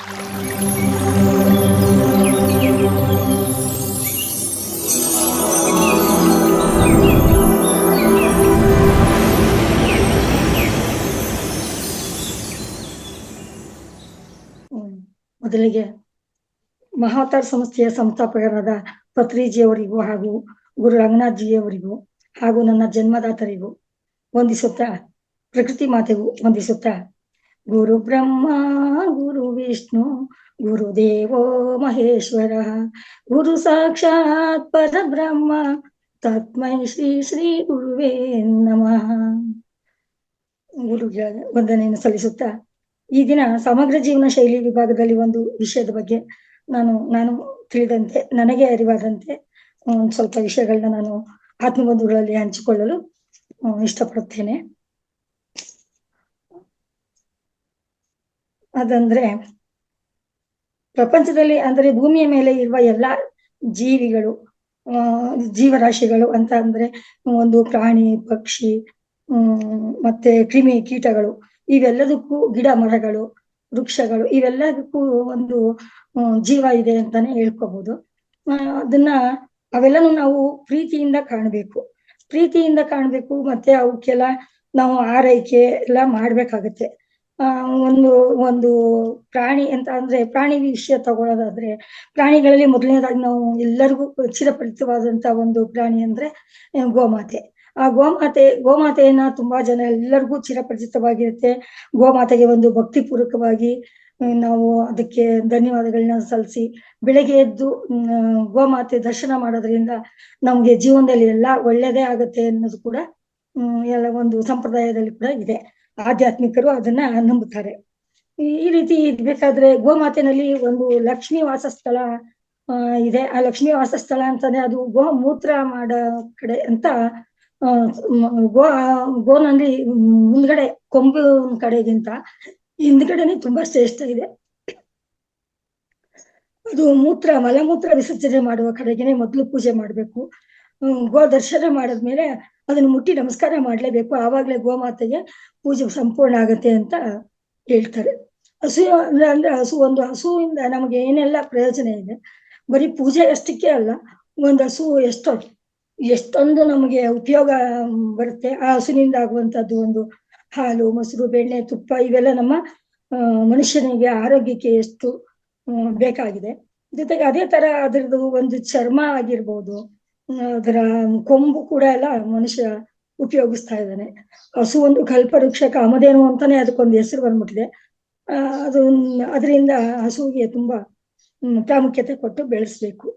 ಮೊದಲಿಗೆ ಮಹಾವತಾರ್ ಸಂಸ್ಥೆಯ ಸಂಸ್ಥಾಪಕರಾದ ಪತ್ರಿಜಿಯವರಿಗೂ ಹಾಗೂ ಗುರು ರಂಗನಾಥ್ಜಿಯವರಿಗೂ ಹಾಗೂ ನನ್ನ ಜನ್ಮದಾತರಿಗೂ ವಂದಿಸುತ್ತಾ, ಪ್ರಕೃತಿ ಮಾತೆಗೂ ವಂದಿಸುತ್ತಾ, ಗುರು ಬ್ರಹ್ಮ ಗುರು ವಿಷ್ಣು ಗುರುದೇವೋ ಮಹೇಶ್ವರ ಗುರು ಸಾಕ್ಷಾತ್ ಪರಬ್ರಹ್ಮ ತಸ್ಮೈ ಶ್ರೀ ಶ್ರೀ ಗುರುವೇ ನಮಃ. ಗುರುಗಳ ವಂದನೆಯನ್ನು ಸಲ್ಲಿಸುತ್ತಾ, ಈ ದಿನ ಸಮಗ್ರ ಜೀವನ ಶೈಲಿ ವಿಭಾಗದಲ್ಲಿ ಒಂದು ವಿಷಯದ ಬಗ್ಗೆ ನಾನು ತಿಳಿದಂತೆ, ನನಗೆ ಅರಿವಾದಂತೆ ಒಂದು ಸ್ವಲ್ಪ ವಿಷಯಗಳನ್ನ ನಾನು ಆತ್ಮಬಂಧುಗಳಲ್ಲಿ ಹಂಚಿಕೊಳ್ಳಲು ಇಷ್ಟಪಡುತ್ತೇನೆ. ಅದಂದ್ರೆ, ಪ್ರಪಂಚದಲ್ಲಿ ಅಂದರೆ ಭೂಮಿಯ ಮೇಲೆ ಇರುವ ಎಲ್ಲಾ ಜೀವಿಗಳು, ಜೀವರಾಶಿಗಳು ಅಂತ ಅಂದ್ರೆ ಒಂದು ಪ್ರಾಣಿ, ಪಕ್ಷಿ, ಮತ್ತೆ ಕ್ರಿಮಿ ಕೀಟಗಳು, ಇವೆಲ್ಲದಕ್ಕೂ ಗಿಡ ಮರಗಳು, ವೃಕ್ಷಗಳು, ಇವೆಲ್ಲದಕ್ಕೂ ಒಂದು ಜೀವ ಇದೆ ಅಂತಾನೆ ಹೇಳ್ಕೋಬಹುದು. ಅವೆಲ್ಲನೂ ನಾವು ಪ್ರೀತಿಯಿಂದ ಕಾಣ್ಬೇಕು, ಮತ್ತೆ ಅವಕ್ಕೆಲ್ಲ ನಾವು ಆರೈಕೆ ಎಲ್ಲ ಮಾಡ್ಬೇಕಾಗತ್ತೆ. ಒಂದು ಪ್ರಾಣಿ ಅಂತ ಅಂದ್ರೆ, ಪ್ರಾಣಿ ವಿಷಯ ತಗೊಳ್ಳೋದಾದ್ರೆ, ಪ್ರಾಣಿಗಳಲ್ಲಿ ಮೊದಲನೇದಾಗಿ ನಾವು ಎಲ್ಲರಿಗೂ ಚಿರಪರಿಚಿತವಾದಂತ ಒಂದು ಪ್ರಾಣಿ ಅಂದ್ರೆ ಗೋಮಾತೆ. ಆ ಗೋಮಾತೆಯನ್ನ ತುಂಬಾ ಜನ ಎಲ್ಲರಿಗೂ ಚಿರಪರಿಚಿತವಾಗಿರುತ್ತೆ. ಗೋಮಾತೆಗೆ ಒಂದು ಭಕ್ತಿ ಪೂರ್ವಕವಾಗಿ ನಾವು ಅದಕ್ಕೆ ಧನ್ಯವಾದಗಳನ್ನ ಸಲ್ಲಿಸಿ ಬೆಳಗ್ಗೆ ಎದ್ದು ಗೋಮಾತೆ ದರ್ಶನ ಮಾಡೋದ್ರಿಂದ ನಮ್ಗೆ ಜೀವನದಲ್ಲಿ ಎಲ್ಲ ಒಳ್ಳೇದೇ ಆಗುತ್ತೆ ಅನ್ನೋದು ಕೂಡ ಎಲ್ಲ ಒಂದು ಸಂಪ್ರದಾಯದಲ್ಲಿ ಕೂಡ ಇದೆ. ಆಧ್ಯಾತ್ಮಿಕರು ಅದನ್ನ ನಂಬುತ್ತಾರೆ. ಈ ರೀತಿ ಇರ್ಬೇಕಾದ್ರೆ ಗೋಮಾತೆನಲ್ಲಿ ಒಂದು ಲಕ್ಷ್ಮೀ ವಾಸಸ್ಥಳ ಇದೆ. ಆ ಲಕ್ಷ್ಮೀ ವಾಸಸ್ಥಳ ಅಂತಾನೆ ಅದು ಗೋ ಮೂತ್ರ ಮಾಡೋ ಕಡೆ ಅಂತ. ಗೋನಲ್ಲಿ ಮುಂದ್ಗಡೆ ಕೊಂಬು ಕಡೆಗಿಂತ ಹಿಂದ್ಗಡೆನೆ ತುಂಬಾ ಶ್ರೇಷ್ಠ ಇದೆ. ಅದು ಮಲಮೂತ್ರ ವಿಸರ್ಜನೆ ಮಾಡುವ ಕಡೆಗೆನೆ ಮೊದಲು ಪೂಜೆ ಮಾಡ್ಬೇಕು. ಗೋ ದರ್ಶನ ಮಾಡಿದ್ಮೇಲೆ ಅದನ್ನ ಮುಟ್ಟಿ ನಮಸ್ಕಾರ ಮಾಡ್ಲೇಬೇಕು. ಆವಾಗ್ಲೇ ಗೋಮಾತೆಗೆ ಪೂಜೆ ಸಂಪೂರ್ಣ ಆಗತ್ತೆ ಅಂತ ಹೇಳ್ತಾರೆ. ಅಂದ್ರೆ ಹಸುವಿಂದ ನಮಗೆ ಏನೆಲ್ಲ ಪ್ರಯೋಜನ ಇದೆ, ಬರೀ ಪೂಜೆ ಅಷ್ಟಕ್ಕೆ ಅಲ್ಲ, ಒಂದು ಹಸು ಎಷ್ಟೊಂದು ನಮಗೆ ಉಪಯೋಗ ಬರುತ್ತೆ. ಆ ಹಸುವಿನಿಂದ ಆಗುವಂತದ್ದು ಒಂದು ಹಾಲು, ಮೊಸರು, ಬೆಣ್ಣೆ, ತುಪ್ಪ, ಇವೆಲ್ಲ ನಮ್ಮ ಮನುಷ್ಯನಿಗೆ ಆರೋಗ್ಯಕ್ಕೆ ಎಷ್ಟು ಬೇಕಾಗಿದೆ. ಜೊತೆಗೆ ಅದೇ ತರ ಅದರದ್ದು ಒಂದು ಚರ್ಮ ಆಗಿರ್ಬೋದು, ಅದರ ಕೊಂಬು ಕೂಡ ಎಲ್ಲ ಮನುಷ್ಯ ಉಪಯೋಗಿಸ್ತಾ ಇದ್ದಾನೆ. ಹಸು ಒಂದು ಕಲ್ಪವೃಕ್ಷ ಕಾಮಧೇನು ಅಂತಾನೆ ಅದಕ್ಕೊಂದು ಹೆಸರು ಬಂದ್ಬಿಟ್ಟಿದೆ. ಅದರಿಂದ ಹಸುವಿಗೆ ತುಂಬಾ ಪ್ರಾಮುಖ್ಯತೆ ಕೊಟ್ಟು ಬೆಳೆಸ್ಬೇಕು.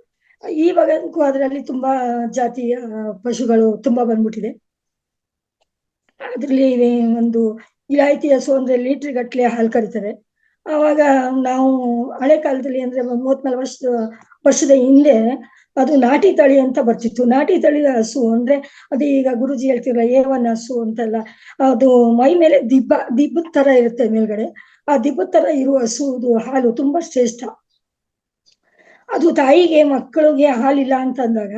ಇವಾಗಂತೂ ಅದರಲ್ಲಿ ತುಂಬಾ ಜಾತಿಯ ಪಶುಗಳು ತುಂಬಾ ಬಂದ್ಬಿಟ್ಟಿದೆ. ಅದ್ರಲ್ಲಿ ಒಂದು ಇಲಾಯ್ತಿ ಹಸು ಅಂದ್ರೆ ಲೀಟರ್ ಗಟ್ಲೆ ಹಾಲು ಕರಿತಾರೆ. ಆವಾಗ ನಾವು ಹಳೆ ಕಾಲದಲ್ಲಿ ಅಂದ್ರೆ 34 ವರ್ಷದ ಹಿಂದೆ ಅದು ನಾಟಿ ತಳಿ ಅಂತ ಬರ್ತಿತ್ತು. ನಾಟಿ ತಳಿಯ ಹಸು ಅಂದ್ರೆ ಅದು ಈಗ ಗುರುಜಿ ಹೇಳ್ತಿರಲ್ಲ A1 ಹಸು ಅಂತೆಲ್ಲ, ಅದು ಮೈ ಮೇಲೆ ದಿಬ್ಬದ ತರ ಇರುತ್ತೆ ಮೇಲ್ಗಡೆ. ಆ ದಿಬ್ಬದ ತರ ಇರುವ ಹಸುದು ಹಾಲು ತುಂಬಾ ಶ್ರೇಷ್ಠ. ಅದು ತಾಯಿಗೆ ಮಕ್ಕಳಿಗೆ ಹಾಲಿಲ್ಲ ಅಂತ ಅಂದಾಗ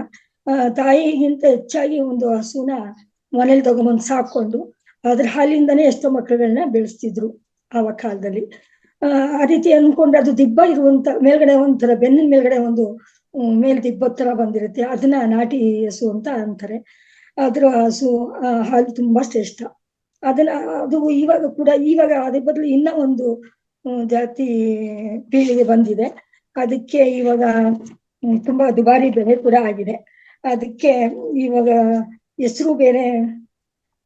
ತಾಯಿಗಿಂತ ಹೆಚ್ಚಾಗಿ ಒಂದು ಹಸುನ ಮನೇಲಿ ತಗೊಂಬಂದು ಸಾಕೊಂಡು ಅದ್ರ ಹಾಲಿಂದನೇ ಎಷ್ಟೋ ಮಕ್ಕಳುಗಳನ್ನ ಬೆಳೆಸ್ತಿದ್ರು ಆವಾಗ ಕಾಲದಲ್ಲಿ. ಆ ರೀತಿ ಅನ್ಕೊಂಡ್ರೆ ಅದು ದಿಬ್ಬ ಇರುವಂತ ಮೇಲ್ಗಡೆ ಒಂಥರ ಬೆನ್ನಿನ ಮೇಲ್ಗಡೆ ಒಂದು ಮೇಲ್ ದಿಬ್ಬದ ತರ ಬಂದಿರುತ್ತೆ, ಅದನ್ನ ನಾಟಿ ಹಸು ಅಂತ ಅಂತಾರೆ. ಅದ್ರ ಹಸು ಹಾಲು ತುಂಬಾ ಶ್ರೇಷ್ಠ. ಅದು ಇವಾಗ ಅದ್ರ ಬದಲು ಇನ್ನ ಒಂದು ಜಾತಿ ಪೀಳಿಗೆ ಬಂದಿದೆ. ಅದಕ್ಕೆ ಇವಾಗ ತುಂಬಾ ದುಬಾರಿ ಬೆಲೆ ಕೂಡ ಆಗಿದೆ. ಅದಕ್ಕೆ ಇವಾಗ ಹೆಸರು ಬೇರೆ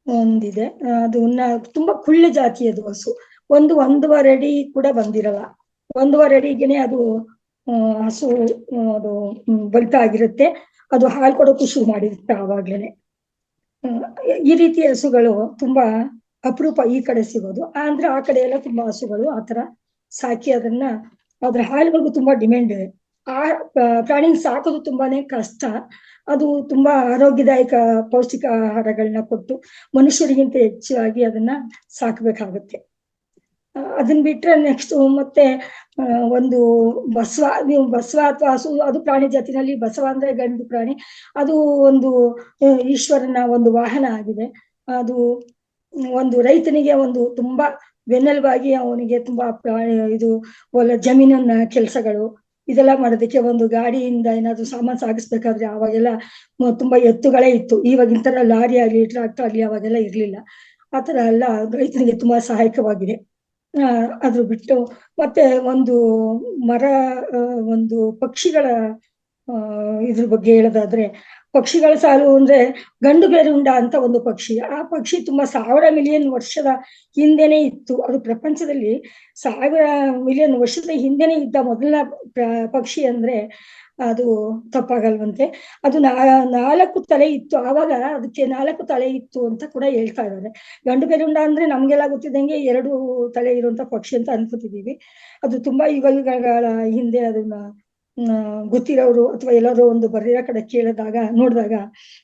ಒಂದಿದೆ. ಅದನ್ನ ತುಂಬಾ ಕುಳ್ಳ ಜಾತಿಯದು ಹಸು. 1.5 ಅಡಿ ಕೂಡ ಬಂದಿರಲ್ಲ. 1.5 ಅಡಿಗೆನೆ ಅದು ಹಸು ಅದು ಬಲಿತ ಆಗಿರುತ್ತೆ. ಅದು ಹಾಲು ಕೊಡೋಕ್ಕೂ ಶುರು ಮಾಡಿರುತ್ತೆ ಆವಾಗ್ಲೇನೆ. ಈ ರೀತಿಯ ಹಸುಗಳು ತುಂಬಾ ಅಪರೂಪ ಈ ಕಡೆ ಸಿಗೋದು. ಅಂದ್ರೆ ಆ ಕಡೆ ಎಲ್ಲ ತುಂಬಾ ಹಸುಗಳು ಆತರ ಸಾಕಿ ಅದ್ರ ಹಾಲುಗಳಿಗೂ ತುಂಬಾ ಡಿಮ್ಯಾಂಡ್ ಇದೆ. ಆ ಪ್ರಾಣಿ ಸಾಕೋದು ತುಂಬಾನೇ ಕಷ್ಟ. ಅದು ತುಂಬಾ ಆರೋಗ್ಯದಾಯಕ ಪೌಷ್ಟಿಕ ಆಹಾರಗಳನ್ನ ಕೊಟ್ಟು ಮನುಷ್ಯರಿಗಿಂತ ಹೆಚ್ಚಾಗಿ ಅದನ್ನ ಸಾಕ್ಬೇಕಾಗುತ್ತೆ. ಅದನ್ನ ಬಿಟ್ರೆ ನೆಕ್ಸ್ಟ್ ಮತ್ತೆ ಒಂದು ಬಸವ ಅಥವಾ ಹಸು, ಅದು ಪ್ರಾಣಿ ಜಾತಿನಲ್ಲಿ ಬಸವ ಅಂದ್ರೆ ಗಂಡು ಪ್ರಾಣಿ. ಅದು ಒಂದು ಈಶ್ವರನ ಒಂದು ವಾಹನ ಆಗಿದೆ. ಅದು ಒಂದು ರೈತನಿಗೆ ಒಂದು ತುಂಬಾ ಬೆನ್ನೆಲುಬಾಗಿ ಅವನಿಗೆ ತುಂಬಾ ಇದು ಜಮೀನಿನ ಕೆಲಸಗಳು ಇದೆಲ್ಲ ಮಾಡೋದಕ್ಕೆ, ಒಂದು ಗಾಡಿಯಿಂದ ಏನಾದ್ರು ಸಾಮಾನು ಸಾಗಿಸ್ಬೇಕಾದ್ರೆ ಅವಾಗೆಲ್ಲ ತುಂಬಾ ಎತ್ತುಗಳೇ ಇತ್ತು. ಇವಾಗಿನ ತರ ಲಾರಿ ಆಗ್ಲಿ ಟ್ರಾಕ್ಟರ್ ಆಗ್ಲಿ ಅವಾಗೆಲ್ಲ ಇರ್ಲಿಲ್ಲ. ಆತರ ಎಲ್ಲ ರೈತನಿಗೆ ತುಂಬಾ ಸಹಾಯಕವಾಗಿದೆ. ಅದ್ರ ಬಿಟ್ಟು ಮತ್ತೆ ಒಂದು ಮರ ಒಂದು ಪಕ್ಷಿಗಳ ಇದ್ರ ಬಗ್ಗೆ ಹೇಳೋದಾದ್ರೆ, ಪಕ್ಷಿಗಳ ಸಾಲು ಅಂದ್ರೆ ಗಂಡು ಬೇರುಂಡ ಅಂತ ಒಂದು ಪಕ್ಷಿ. ಆ ಪಕ್ಷಿ ತುಂಬಾ 1000 ಮಿಲಿಯನ್ ವರ್ಷದ ಹಿಂದೆನೆ ಇತ್ತು. ಅದು ಪ್ರಪಂಚದಲ್ಲಿ 1000 ಮಿಲಿಯನ್ ವರ್ಷದ ಹಿಂದೆನೆ ಇದ್ದ ಮೊದಲನ ಪಕ್ಷಿ ಅಂದ್ರೆ ಅದು ತಪ್ಪಾಗಲ್ವಂತೆ. ಅದು 4 ತಲೆ ಇತ್ತು. ಆವಾಗ ಅದಕ್ಕೆ 4 ತಲೆ ಇತ್ತು ಅಂತ ಕೂಡ ಹೇಳ್ತಾ ಇದ್ದಾರೆ. ಗಂಡು ಬೇರುಂಡ ಅಂದ್ರೆ ನಮ್ಗೆಲ್ಲ ಗೊತ್ತಿದ್ದಂಗೆ 2 ತಲೆ ಇರುವಂತ ಪಕ್ಷಿ ಅಂತ ಅನ್ಕೋತಿದೀವಿ. ಅದು ತುಂಬಾ ಯುಗಗಳ ಹಿಂದೆ ಅದನ್ನ ಗೊತ್ತಿರೋರು ಅಥವಾ ಎಲ್ಲರೂ ಒಂದು ಬರೆಯೋ ಕಡೆ ಕೇಳಿದಾಗ ನೋಡಿದಾಗ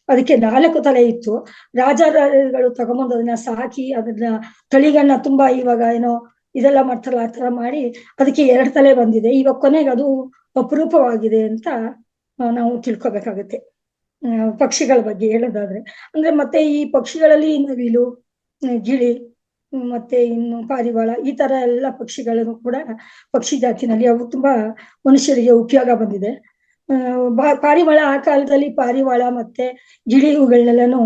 ಅದಕ್ಕೆ 4 ತಲೆ ಇತ್ತು. ರಾಜರುಗಳು ತಗೊಂಬಂದು ಅದನ್ನ ಸಾಕಿ ಅದನ್ನ ತಳಿಗಳನ್ನ ತುಂಬಾ ಇವಾಗ ಏನೋ ಇದೆಲ್ಲ ಮಾಡ್ತಾರಲ್ಲ ಆ ತರ ಮಾಡಿ ಅದಕ್ಕೆ 2 ತಲೆ ಬಂದಿದೆ. ಇವಾಗ ಕೊನೆಗೆ ಅದು ಅಪರೂಪವಾಗಿದೆ ಅಂತ ನಾವು ತಿಳ್ಕೊಬೇಕಾಗತ್ತೆ. ಪಕ್ಷಿಗಳ ಬಗ್ಗೆ ಹೇಳೋದಾದ್ರೆ ಅಂದ್ರೆ ಮತ್ತೆ ಈ ಪಕ್ಷಿಗಳಲ್ಲಿ ನವಿಲು, ಗಿಳಿ ಮತ್ತೆ ಇನ್ನು ಪಾರಿವಾಳ ಈ ತರ ಎಲ್ಲ ಪಕ್ಷಿಗಳನ್ನು ಕೂಡ ಪಕ್ಷಿ ಜಾತಿನಲ್ಲಿ ಅವು ತುಂಬಾ ಮನುಷ್ಯರಿಗೆ ಉಪಯೋಗ ಬಂದಿದೆ. ಪಾರಿವಾಳ ಆ ಕಾಲದಲ್ಲಿ ಪಾರಿವಾಳ ಮತ್ತೆ ಗಿಳಿ ಇವುಗಳನ್ನೆಲ್ಲನು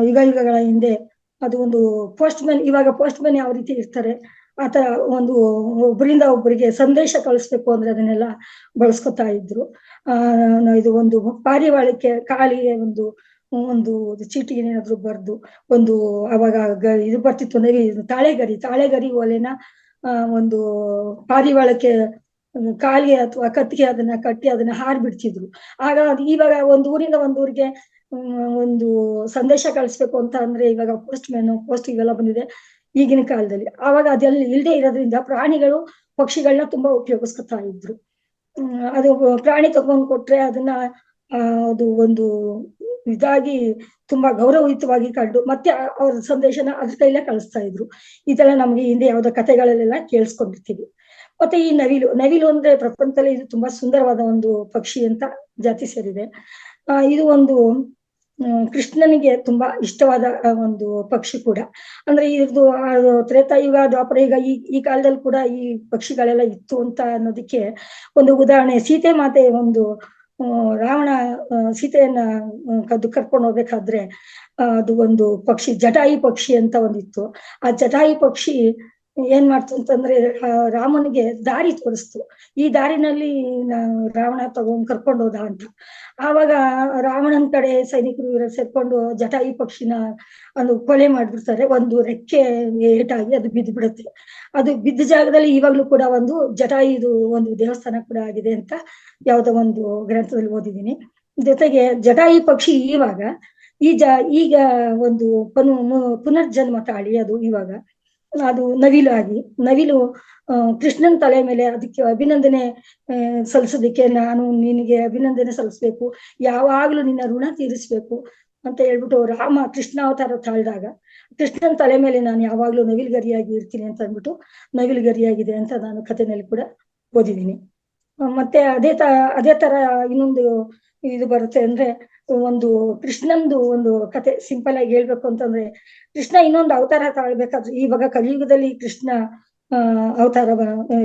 ಯುಗಗಳ ಹಿಂದೆ ಅದು ಒಂದು ಪೋಸ್ಟ್ ಮ್ಯಾನ್, ಇವಾಗ ಪೋಸ್ಟ್ ಮ್ಯಾನ್ ಯಾವ ರೀತಿ ಇರ್ತಾರೆ ಆತರ ಒಂದು ಒಬ್ಬರಿಂದ ಒಬ್ಬರಿಗೆ ಸಂದೇಶ ಕಳಿಸ್ಬೇಕು ಅಂದ್ರೆ ಅದನ್ನೆಲ್ಲ ಬಳಸ್ಕೊತಾ ಇದ್ರು. ಇದು ಒಂದು ಪಾರಿವಾಳಕ್ಕೆ ಕಾಲಿಗೆ ಒಂದು ಒಂದು ಚೀಟಿಗೆ ಏನಾದ್ರು ಬರ್ದು ಒಂದು ಅವಾಗ ಇದು ಬರ್ತಿತ್ತು ಅಂದ್ರೆ ತಾಳೆಗರಿ ಓಲೆನ ಒಂದು ಪಾರಿವಾಳಕ್ಕೆ ಕಾಲಿಗೆ ಅಥವಾ ಕತ್ತಿಗೆ ಅದನ್ನ ಕಟ್ಟಿ ಅದನ್ನ ಹಾರ್ಬಿಡ್ತಿದ್ರು. ಆಗ ಇವಾಗ ಒಂದು ಊರಿಂದ ಒಂದು ಊರಿಗೆ ಒಂದು ಸಂದೇಶ ಕಳಿಸ್ಬೇಕು ಅಂತ ಅಂದ್ರೆ ಇವಾಗ ಪೋಸ್ಟ್ ಮ್ಯಾನ್ ಪೋಸ್ಟ್ ಇವೆಲ್ಲ ಬಂದಿದೆ ಈಗಿನ ಕಾಲದಲ್ಲಿ. ಆವಾಗ ಅದೆಲ್ಲ ಇಲ್ಲದೆ ಇರೋದ್ರಿಂದ ಪ್ರಾಣಿಗಳು ಪಕ್ಷಿಗಳನ್ನ ತುಂಬಾ ಉಪಯೋಗಿಸ್ಕೊತಾ ಇದ್ರು. ಅದು ಪ್ರಾಣಿ ತಗೊಂಡ್ ಕೊಟ್ರೆ ಅದನ್ನ ಅದು ಒಂದು ಇದಾಗಿ ತುಂಬಾ ಗೌರವಯುತವಾಗಿ ಕಂಡು ಮತ್ತೆ ಅವ್ರ ಸಂದೇಶನ ಅದ್ರ ಕೈಲೇ ಕಳಿಸ್ತಾ ಇದ್ರು. ಇದೆಲ್ಲ ನಮ್ಗೆ ಹಿಂದೆ ಯಾವ್ದೋ ಕಥೆಗಳಲ್ಲೆಲ್ಲ ಕೇಳಿಸ್ಕೊಂಡಿರ್ತೀವಿ. ಮತ್ತೆ ಈ ನವಿಲು ಅಂದ್ರೆ ಪ್ರಪಂಚದಲ್ಲಿ ಇದು ತುಂಬಾ ಸುಂದರವಾದ ಒಂದು ಪಕ್ಷಿ ಅಂತ ಜಾತಿ ಸೇರಿದೆ. ಇದು ಒಂದು ಕೃಷ್ಣನಿಗೆ ತುಂಬಾ ಇಷ್ಟವಾದ ಒಂದು ಪಕ್ಷಿ ಕೂಡ. ಅಂದ್ರೆ ಇದು ತ್ರೇತಾಯುಗ ದ್ವಾಪರಯುಗ ಈ ಕಾಲದಲ್ಲಿ ಕೂಡ ಈ ಪಕ್ಷಿಗಳೆಲ್ಲ ಇತ್ತು ಅಂತ ಅನ್ನೋದಕ್ಕೆ ಒಂದು ಉದಾಹರಣೆ, ಸೀತೆ ಮಾತೆ ಒಂದು ರಾವಣ ಸೀತೆಯನ್ನ ಕರ್ಕೊಂಡು ಹೋಗ್ಬೇಕಾದ್ರೆ ಅದು ಒಂದು ಪಕ್ಷಿ ಜಟಾಯು ಪಕ್ಷಿ ಅಂತ ಒಂದಿತ್ತು. ಆ ಜಟಾಯು ಪಕ್ಷಿ ಏನ್ ಮಾಡ್ತು ಅಂತಂದ್ರೆ ರಾಮನಿಗೆ ದಾರಿ ತೋರಿಸ್ತು. ಈ ದಾರಿನಲ್ಲಿ ರಾವಣ ಕರ್ಕೊಂಡು ಹೋದ ಅಂತ. ಆವಾಗ ರಾವಣನ ಕಡೆ ಸೈನಿಕರು ಸೇರ್ಕೊಂಡು ಜಟಾಯು ಪಕ್ಷಿನ ಒಂದು ಕೊಲೆ ಮಾಡ್ಬಿಡ್ತಾರೆ. ಒಂದು ರೆಕ್ಕೆ ಏಟಾಗಿ ಅದು ಬಿದ್ದು ಬಿಡುತ್ತೆ. ಅದು ಬಿದ್ದ ಜಾಗದಲ್ಲಿ ಇವಾಗ್ಲೂ ಕೂಡ ಒಂದು ಜಟಾಯುದು ಒಂದು ದೇವಸ್ಥಾನ ಕೂಡ ಆಗಿದೆ ಅಂತ ಯಾವ್ದೋ ಒಂದು ಗ್ರಂಥದಲ್ಲಿ ಓದಿದ್ದೀನಿ. ಜೊತೆಗೆ ಜಟಾಯು ಪಕ್ಷಿ ಈಗ ಒಂದು ಪುನರ್ಜನ್ಮ ತಾಳಿ ಅದು ಇವಾಗ ಅದು ನವಿಲು ಕೃಷ್ಣನ್ ತಲೆ ಮೇಲೆ ಅದಕ್ಕೆ ಅಭಿನಂದನೆ ಸಲ್ಲಿಸೋದಕ್ಕೆ ನಾನು ನಿನಗೆ ಅಭಿನಂದನೆ ಸಲ್ಲಿಸ್ಬೇಕು, ಯಾವಾಗ್ಲೂ ನಿನ್ನ ಋಣ ತೀರಿಸ್ಬೇಕು ಅಂತ ಹೇಳ್ಬಿಟ್ಟು ರಾಮ ಕೃಷ್ಣ ಅವತಾರ ತಾಳ್ದಾಗ ಕೃಷ್ಣನ್ ತಲೆ ಮೇಲೆ ನಾನು ಯಾವಾಗ್ಲೂ ನವಿಲ್ಗರಿಯಾಗಿ ಇರ್ತೀನಿ ಅಂತ ಅಂದ್ಬಿಟ್ಟು ನವಿಲ್ಗರಿಯಾಗಿದೆ ಅಂತ ನಾನು ಕಥೆನಲ್ಲಿ ಕೂಡ ಓದಿದ್ದೀನಿ. ಮತ್ತೆ ಅದೇ ತರ ಇನ್ನೊಂದು ಇದು ಬರುತ್ತೆ ಅಂದ್ರೆ ಒಂದು ಕೃಷ್ಣಂದು ಒಂದು ಕತೆ ಸಿಂಪಲ್ ಆಗಿ ಹೇಳ್ಬೇಕು ಅಂತಂದ್ರೆ, ಕೃಷ್ಣ ಇನ್ನೊಂದು ಅವತಾರ ತಾಳ್ಬೇಕಾದ್ರೆ ಇವಾಗ ಕಲಿಯುಗದಲ್ಲಿ ಕೃಷ್ಣ ಅವತಾರ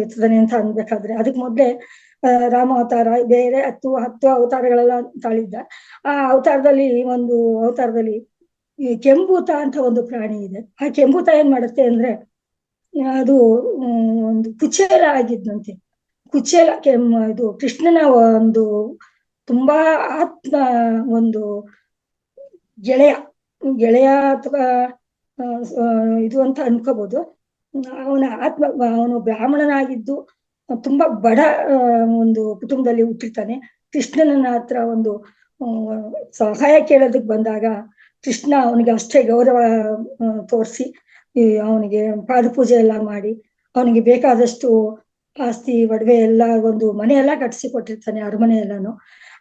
ಇರ್ತದಾನೆ ಅಂತ ಅನ್ಬೇಕಾದ್ರೆ ಅದಕ್ ಮೊದ್ಲೇ ರಾಮ ಅವತಾರ ಬೇರೆ 10 ಅವತಾರಗಳೆಲ್ಲ ತಾಳಿದ್ದ. ಆ ಒಂದು ಅವತಾರದಲ್ಲಿ ಈ ಕೆಂಬೂತ ಅಂತ ಒಂದು ಪ್ರಾಣಿ ಇದೆ. ಆ ಕೆಂಬೂತ ಏನ್ ಮಾಡುತ್ತೆ ಅಂದ್ರೆ ಅದು ಒಂದು ಕುಚೇಲ ಆಗಿದ್ದಂತೆ. ಕುಚೇಲ ಇದು ಕೃಷ್ಣನ ಒಂದು ತುಂಬಾ ಆತ್ಮ ಒಂದು ಗೆಳೆಯ ಅಥವಾ ಇದು ಅಂತ ಅನ್ಕೋಬಹುದು. ಅವನು ಬ್ರಾಹ್ಮಣನಾಗಿದ್ದು ತುಂಬಾ ಬಡ ಒಂದು ಕುಟುಂಬದಲ್ಲಿ ಹುಟ್ಟಿರ್ತಾನೆ. ಕೃಷ್ಣನ ಹತ್ರ ಒಂದು ಸಹಾಯ ಕೇಳೋದಕ್ ಬಂದಾಗ ಕೃಷ್ಣ ಅವನಿಗೆ ಅಷ್ಟೇ ಗೌರವ ತೋರಿಸಿ ಅವನಿಗೆ ಪಾದಪೂಜೆ ಎಲ್ಲ ಮಾಡಿ ಅವನಿಗೆ ಬೇಕಾದಷ್ಟು ಆಸ್ತಿ ಒಡವೆ ಎಲ್ಲ ಒಂದು ಮನೆ ಎಲ್ಲ ಕಟ್ಟಿಸಿ ಕೊಟ್ಟಿರ್ತಾನೆ, ಅರಮನೆ ಎಲ್ಲಾನು.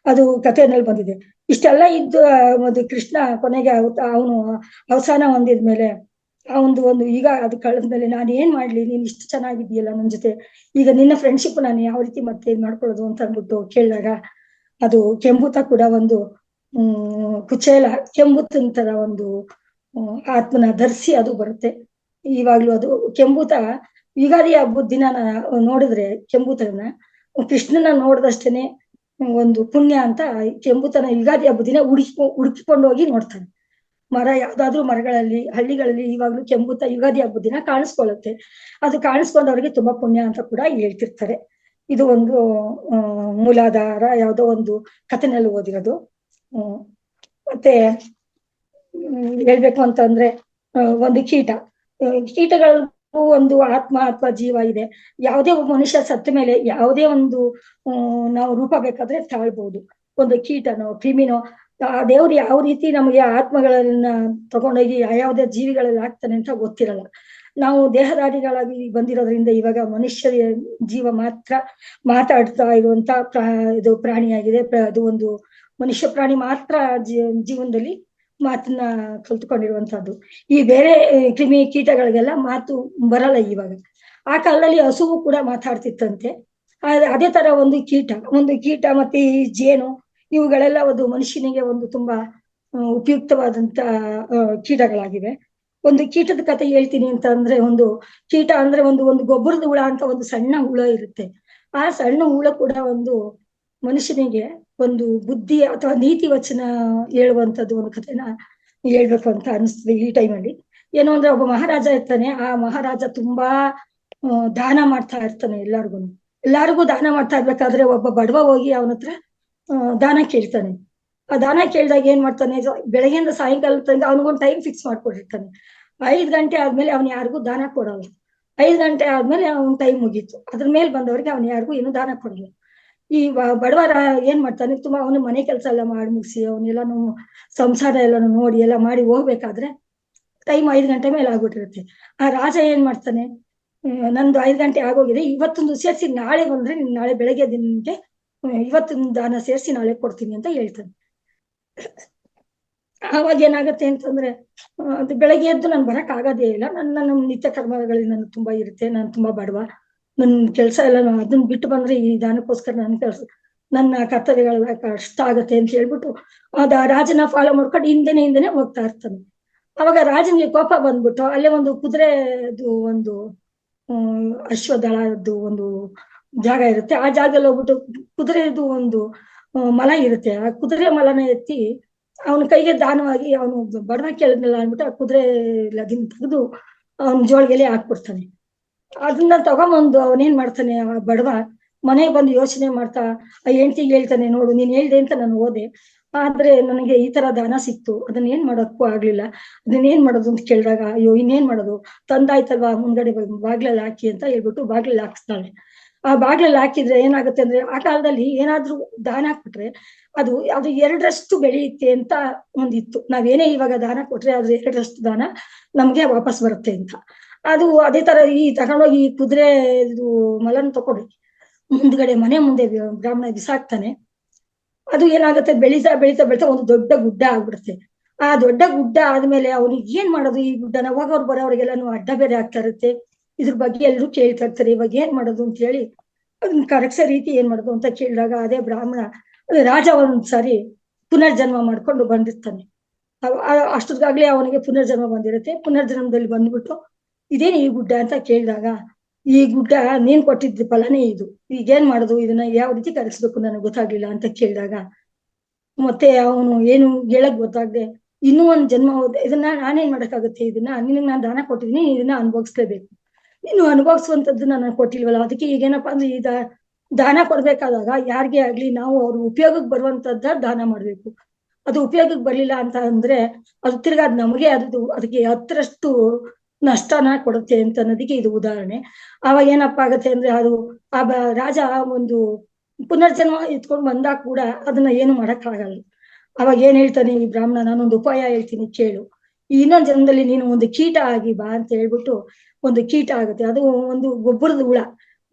ಅದು ಕಥೆಯಲ್ಲಿ ಬಂದಿದೆ. ಇಷ್ಟೆಲ್ಲ ಇದ್ದು ಒಂದು ಕೃಷ್ಣ ಕೊನೆಗೆ ಅವನು ಅವಸಾನ ಹೊಂದಿದ್ಮೇಲೆ ಒಂದು ಈಗ ಅದು ಕಳೆದ್ಮೇಲೆ ನಾನು ಏನ್ ಮಾಡ್ಲಿ, ನೀನ್ ಇಷ್ಟು ಚೆನ್ನಾಗಿದ್ದೀಯಲ್ಲ ನನ್ ಜೊತೆ, ಈಗ ನಿನ್ನ ಫ್ರೆಂಡ್ಶಿಪ್ ನಾನು ಯಾವ ರೀತಿ ಮತ್ತೆ ಇದ್ ಮಾಡ್ಕೊಳ್ಳೋದು ಅಂತ ಅಂದ್ಬಿಟ್ಟು ಕೇಳಿದಾಗ ಅದು ಕೆಂಬೂತ ಕೂಡ ಒಂದು ಕುಚೇಲ ಕೆಂಬುತ್ತನ್ ತರ ಒಂದು ಆತ್ಮನ ಧರಿಸಿ ಅದು ಬರುತ್ತೆ. ಇವಾಗ್ಲೂ ಅದು ಕೆಂಬೂತ ಯುಗಾದಿ ಹಬ್ಬದ ದಿನ ನೋಡಿದ್ರೆ ಕೆಂಬೂತನ ಕೃಷ್ಣನ ನೋಡ್ದಷ್ಟೇನೆ ಒಂದು ಪುಣ್ಯ ಅಂತ ಕೆಂಬೂತನ ಯುಗಾದಿ ಹಬ್ಬದ ದಿನ ಹುಡುಕಿಕೊಂಡು ಹೋಗಿ ನೋಡ್ತಾನೆ. ಮರ ಯಾವ್ದಾದ್ರು ಮರಗಳಲ್ಲಿ ಹಳ್ಳಿಗಳಲ್ಲಿ ಇವಾಗ್ಲೂ ಕೆಂಬೂತ ಯುಗಾದಿ ಹಬ್ಬದ ದಿನ ಕಾಣಿಸ್ಕೊಳ್ಳುತ್ತೆ. ಅದು ಕಾಣಿಸ್ಕೊಂಡವ್ರಿಗೆ ತುಂಬಾ ಪುಣ್ಯ ಅಂತ ಕೂಡ ಹೇಳ್ತಿರ್ತಾರೆ. ಇದು ಒಂದು ಮೂಲಾಧಾರ ಯಾವ್ದೋ ಒಂದು ಕಥೆನಲ್ಲಿ ಓದಿರೋದು. ಮತ್ತೆ ಹೇಳ್ಬೇಕು ಅಂತಂದ್ರೆ ಒಂದು ಕೀಟಗಳಿಗೂ ಒಂದು ಆತ್ಮ ಅಥವಾ ಜೀವ ಇದೆ. ಯಾವುದೇ ಒಬ್ಬ ಮನುಷ್ಯ ಸತ್ತ ಮೇಲೆ ಯಾವುದೇ ಒಂದು ನಾವು ರೂಪ ಬೇಕಾದ್ರೆ ತಾಳ್ಬಹುದು. ಒಂದು ಕೀಟನೋ ಕ್ರಿಮಿನೋ ಆ ದೇವ್ರು ಯಾವ ರೀತಿ ನಮಗೆ ಆತ್ಮಗಳನ್ನ ತಗೊಂಡೋಗಿ ಯಾವ್ಯಾವ್ದೇ ಜೀವಿಗಳಲ್ಲಿ ಹಾಕ್ತಾನೆ ಅಂತ ಗೊತ್ತಿರಲ್ಲ. ನಾವು ದೇಹದಾರಿಗಳಾಗಿ ಬಂದಿರೋದ್ರಿಂದ ಇವಾಗ ಮನುಷ್ಯರ ಜೀವ ಮಾತ್ರ ಮಾತಾಡ್ತಾ ಇರುವಂತ ಇದು ಪ್ರಾಣಿಯಾಗಿದೆ. ಅದು ಒಂದು ಮನುಷ್ಯ ಪ್ರಾಣಿ ಮಾತ್ರ ಜೀವನದಲ್ಲಿ ಮಾತನ್ನ ಕಲ್ತ್ಕೊಂಡಿರುವಂತಹದ್ದು. ಈ ಬೇರೆ ಕ್ರಿಮಿ ಕೀಟಗಳಿಗೆಲ್ಲ ಮಾತು ಬರಲ್ಲ ಇವಾಗ. ಆ ಕಾಲದಲ್ಲಿ ಹಸುವು ಕೂಡ ಮಾತಾಡ್ತಿತ್ತಂತೆ. ಅದೇ ತರ ಒಂದು ಕೀಟ ಮತ್ತೆ ಈ ಜೇನು ಇವುಗಳೆಲ್ಲ ಒಂದು ಮನುಷ್ಯನಿಗೆ ಒಂದು ತುಂಬಾ ಉಪಯುಕ್ತವಾದಂತ ಕೀಟಗಳಾಗಿವೆ. ಒಂದು ಕೀಟದ ಕಥೆ ಹೇಳ್ತೀನಿ ಅಂತ ಅಂದ್ರೆ, ಒಂದು ಕೀಟ ಅಂದ್ರೆ ಒಂದು ಗೊಬ್ಬರದ ಹುಳ ಅಂತ ಒಂದು ಸಣ್ಣ ಹುಳ ಇರುತ್ತೆ. ಆ ಸಣ್ಣ ಹುಳ ಕೂಡ ಒಂದು ಮನುಷ್ಯನಿಗೆ ಒಂದು ಬುದ್ಧಿ ಅಥವಾ ನೀತಿ ವಚನ ಹೇಳುವಂತದ್ದು ಒಂದು ಕಥೆನ ಹೇಳ್ಬೇಕು ಅಂತ ಅನಿಸ್ತದೆ ಈ ಟೈಮಲ್ಲಿ. ಏನು ಅಂದ್ರೆ, ಒಬ್ಬ ಮಹಾರಾಜ ಇರ್ತಾನೆ. ಆ ಮಹಾರಾಜ ತುಂಬಾ ದಾನ ಮಾಡ್ತಾ ಇರ್ತಾನೆ. ಎಲ್ಲಾರ್ಗು ದಾನ ಮಾಡ್ತಾ ಇರ್ಬೇಕಾದ್ರೆ ಒಬ್ಬ ಬಡವ ಹೋಗಿ ಅವನ ಹತ್ರ ದಾನ ಕೇಳ್ತಾನೆ. ಆ ದಾನ ಕೇಳಿದಾಗ ಏನ್ ಮಾಡ್ತಾನೆ, ಬೆಳಗ್ಗೆಯಿಂದ ಸಾಯಂಕಾಲ ತನಕ ಅವನಿಗೊಂದು ಟೈಮ್ ಫಿಕ್ಸ್ ಮಾಡ್ಕೊಂಡಿರ್ತಾನೆ. 5 ಗಂಟೆ ಆದ್ಮೇಲೆ ಅವ್ನು ಯಾರಿಗೂ ದಾನ ಕೊಡಲ್ಲ. 5 ಗಂಟೆ ಆದ್ಮೇಲೆ ಅವ್ನ ಟೈಮ್ ಮುಗೀತು. ಅದ್ರ ಮೇಲೆ ಬಂದವ್ರಿಗೆ ಅವ್ನು ಯಾರಿಗೂ ಏನು ದಾನ ಕೊಡಲ್ಲ. ಈ ಬಡವರ ಏನ್ ಮಾಡ್ತಾನೆ, ತುಂಬಾ ಅವನು ಮನೆ ಕೆಲಸ ಎಲ್ಲ ಮಾಡಿ ಮುಗಿಸಿ ಅವನ್ನೆಲ್ಲಾನು ಸಂಸಾರ ಎಲ್ಲಾನು ನೋಡಿ ಎಲ್ಲ ಮಾಡಿ ಹೋಗ್ಬೇಕಾದ್ರೆ ಟೈಮ್ 5 ಗಂಟೆ ಮೇಲೆ ಆಗ್ಬಿಟ್ಟಿರುತ್ತೆ. ಆ ರಾಜ ಏನ್ ಮಾಡ್ತಾನೆ, ನಂದು 5 ಗಂಟೆ ಆಗೋಗಿದೆ, ಇವತ್ತೊಂದು ಸೇರಿಸಿ ನಾಳೆ ಬಂದ್ರೆ ನಾಳೆ ಬೆಳಗ್ಗೆ ದಿನಕ್ಕೆ ಇವತ್ತಿನ ದಾನ ಸೇರಿಸಿ ನಾಳೆ ಕೊಡ್ತೀನಿ ಅಂತ ಹೇಳ್ತಾನೆ. ಆವಾಗ ಏನಾಗತ್ತೆ ಅಂತಂದ್ರೆ, ಅದು ಬೆಳಗ್ಗೆ ಎದ್ದು ನಾನು ಬರಕ್ ಆಗೋದೇ ಇಲ್ಲ. ನನ್ನ ನಿತ್ಯ ಕರ್ಮಗಳಲ್ಲಿ ನನ್ಗೆ ತುಂಬಾ ಇರುತ್ತೆ. ನಾನು ತುಂಬಾ ಬಡವ, ನನ್ ಕೆಲ್ಸ ಎಲ್ಲ ಅದನ್ನ ಬಿಟ್ಟು ಬಂದ್ರೆ ಈ ದಾನಕ್ಕೋಸ್ಕರ ನನ್ನ ಕರ್ತವ್ಯಗಳೆಲ್ಲ ಕಷ್ಟ ಆಗತ್ತೆ ಅಂತ ಹೇಳ್ಬಿಟ್ಟು ರಾಜನ ಫಾಲೋ ಮಾಡ್ಕೊಂಡು ಹಿಂದೆನೆ ಹೋಗ್ತಾ ಇರ್ತಾನೆ. ಅವಾಗ ರಾಜನಿಗೆ ಕೋಪ ಬಂದ್ಬಿಟ್ಟು ಅಲ್ಲೇ ಒಂದು ಕುದುರೆದು ಒಂದು ಅಶ್ವದಳದ್ದು ಒಂದು ಜಾಗ ಇರುತ್ತೆ. ಆ ಜಾಗದಲ್ಲಿ ಹೋಗ್ಬಿಟ್ಟು ಕುದುರೆದು ಒಂದು ಮಲ ಇರುತ್ತೆ. ಆ ಕುದುರೆ ಮಲನ ಎತ್ತಿ ಅವನ ಕೈಗೆ ದಾನವಾಗಿ, ಅವನು ಬಡವ ಕೇಳಿದ್ನಲ್ಲ ಅಂದ್ಬಿಟ್ಟು ಆ ಕುದುರೆ ಲಗಿನ್ ತೆಗೆದು ಅವನ ಜೋಳಿಗೆಲೆ ಹಾಕ್ಬಿಡ್ತಾನೆ. ಅದನ್ನ ತಗೊಂಬಂದು ಅವನೇನ್ ಮಾಡ್ತಾನೆ, ಆ ಬಡವ ಮನೆಗೆ ಬಂದು ಯೋಚನೆ ಮಾಡ್ತಾ ಆ ಹೆಂಡತಿಗೆ ಹೇಳ್ತಾನೆ, ನೋಡು ನೀನ್ ಹೇಳ್ದೆ ಅಂತ ನಾನು ಹೋದೆ, ಆದ್ರೆ ನನಗೆ ಈ ತರ ದಾನ ಸಿಕ್ತು, ಅದನ್ನ ಏನ್ ಮಾಡೋಕ್ಕೂ ಆಗ್ಲಿಲ್ಲ. ಅದನ್ನೇನ್ ಮಾಡೋದು ಅಂತ ಕೇಳಿದಾಗ, ಅಯ್ಯೋ ಇನ್ನೇನ್ ಮಾಡೋದು, ತಂದಾಯ್ತಲ್ವಾ ಮುಂದ್ಗಡೆ ಬಾಗ್ಲಲ್ಲಿ ಹಾಕಿ ಅಂತ ಹೇಳ್ಬಿಟ್ಟು ಬಾಗ್ಲಲ್ಲಿ ಹಾಕಿಸ್ತಾಳೆ. ಆ ಬಾಗ್ಲಲ್ಲಿ ಹಾಕಿದ್ರೆ ಏನಾಗುತ್ತೆ ಅಂದ್ರೆ, ಆ ಕಾಲದಲ್ಲಿ ಏನಾದ್ರೂ ದಾನ ಹಾಕ್ಬಿಟ್ರೆ ಅದು 2ರಷ್ಟು ಬೆಳೆಯುತ್ತೆ ಅಂತ ಒಂದಿತ್ತು. ನಾವೇನೇ ಇವಾಗ ದಾನ ಕೊಟ್ರೆ ಅದು 2ರಷ್ಟು ದಾನ ನಮ್ಗೆ ವಾಪಸ್ ಬರುತ್ತೆ ಅಂತ. ಅದು ಅದೇ ತರ ಈ ತಗೊಂಡೋಗಿ ಈ ಕುದುರೆ ಮಲನ್ ತಗೊಂಡು ಮುಂದ್ಗಡೆ ಮನೆ ಮುಂದೆ ಬ್ರಾಹ್ಮಣ ಬಿಸಾಕ್ತಾನೆ. ಅದು ಏನಾಗುತ್ತೆ, ಬೆಳೀತಾ ಬೆಳೀತಾ ಬೆಳೀತಾ ಒಂದು ದೊಡ್ಡ ಗುಡ್ಡ ಆಗ್ಬಿಡುತ್ತೆ. ಆ ದೊಡ್ಡ ಗುಡ್ಡ ಆದ್ಮೇಲೆ ಅವ್ನಿಗೆ ಏನ್ ಮಾಡೋದು, ಈ ಗುಡ್ಡನ ಹೋಗೋರು ಬರೋವ್ರಿಗೆಲ್ಲಾನು ಅಡ್ಡ ಬೇರೆ ಆಗ್ತಾ ಇರುತ್ತೆ. ಇದ್ರ ಬಗ್ಗೆ ಎಲ್ಲರೂ ಕೇಳ್ತಾ ಇರ್ತಾರೆ, ಇವಾಗ ಏನ್ ಮಾಡೋದು ಅಂತ ಹೇಳಿ ಅದನ್ನ ಕರಗ್ಸೋ ರೀತಿ ಏನ್ ಮಾಡೋದು ಅಂತ ಕೇಳಿದಾಗ ಅದೇ ಬ್ರಾಹ್ಮಣ ರಾಜ ಒಂದ್ಸಾರಿ ಪುನರ್ಜನ್ಮ ಮಾಡ್ಕೊಂಡು ಬಂದಿರ್ತಾನೆ. ಅಷ್ಟೊತ್ತಿಗಾಗ್ಲೇ ಅವನಿಗೆ ಪುನರ್ಜನ್ಮ ಬಂದಿರುತ್ತೆ. ಪುನರ್ಜನ್ಮದಲ್ಲಿ ಬಂದ್ಬಿಟ್ಟು ಇದೇನು ಈ ಗುಡ್ಡ ಅಂತ ಕೇಳಿದಾಗ, ಈ ಗುಡ್ಡ ನೀನ್ ಕೊಟ್ಟಿದ್ದ ಫಲನೇ ಇದು, ಈಗೇನ್ ಮಾಡೋದು, ಇದನ್ನ ಯಾವ ರೀತಿ ಕರಗಿಸ್ಬೇಕು ನನಗೆ ಗೊತ್ತಾಗ್ಲಿಲ್ಲ ಅಂತ ಕೇಳಿದಾಗ, ಮತ್ತೆ ಅವನು ಏನು ಹೇಳಕ್ ಗೊತ್ತಾಗ್ದೆ, ಇನ್ನೂ ಒಂದ್ ಜನ್ಮ ಇದನ್ನ ನಾನೇನ್ ಮಾಡಕ್ಕಾಗುತ್ತೆ, ಇದನ್ನ ನಿನಗ್ ನಾನ್ ದಾನ ಕೊಟ್ಟಿದೀನಿ, ಇದನ್ನ ಅನುಭವಿಸ್ಲೇಬೇಕು, ನೀನು ಅನುಭವಿಸುವಂತದ್ದು ನಾನು ಕೊಟ್ಟಿಲ್ವಲ್ಲ, ಅದಕ್ಕೆ ಈಗೇನಪ್ಪಾ ಅಂದ್ರೆ ಈ ದಾನ ಕೊಡ್ಬೇಕಾದಾಗ ಯಾರಿಗೇ ಆಗ್ಲಿ ನಾವು ಅವ್ರ ಉಪಯೋಗಕ್ಕೆ ಬರುವಂತದ್ದ ದಾನ ಮಾಡ್ಬೇಕು. ಅದು ಉಪಯೋಗಕ್ಕೆ ಬರ್ಲಿಲ್ಲ ಅಂತ ಅಂದ್ರೆ ಅದು ತಿರ್ಗಾ ನಮಗೆ ಅದಕ್ಕೆ 10ರಷ್ಟು ನಷ್ಟನ ಕೊಡುತ್ತೆ ಅಂತ ಅನ್ನೋದಕ್ಕೆ ಇದು ಉದಾಹರಣೆ. ಅವಾಗ ಏನಪ್ಪಾ ಆಗತ್ತೆ ಅಂದ್ರೆ, ಅದು ಆ ರಾಜ ಒಂದು ಪುನರ್ಜನ್ಮ ಎತ್ಕೊಂಡು ಬಂದಾಗ ಕೂಡ ಅದನ್ನ ಏನು ಮಾಡಕ್ ಆಗಲ್ಲ. ಅವಾಗ ಏನ್ ಹೇಳ್ತಾನೆ ಈ ಬ್ರಾಹ್ಮಣ, ನಾನೊಂದು ಉಪಾಯ ಹೇಳ್ತೀನಿ ಕೇಳು, ಇನ್ನೊಂದ್ ಜನ್ಮದಲ್ಲಿ ನೀನು ಒಂದು ಕೀಟ ಆಗಿ ಬಾ ಅಂತ ಹೇಳ್ಬಿಟ್ಟು ಒಂದು ಕೀಟ ಆಗುತ್ತೆ. ಅದು ಒಂದು ಗೊಬ್ಬರದ ಹುಳ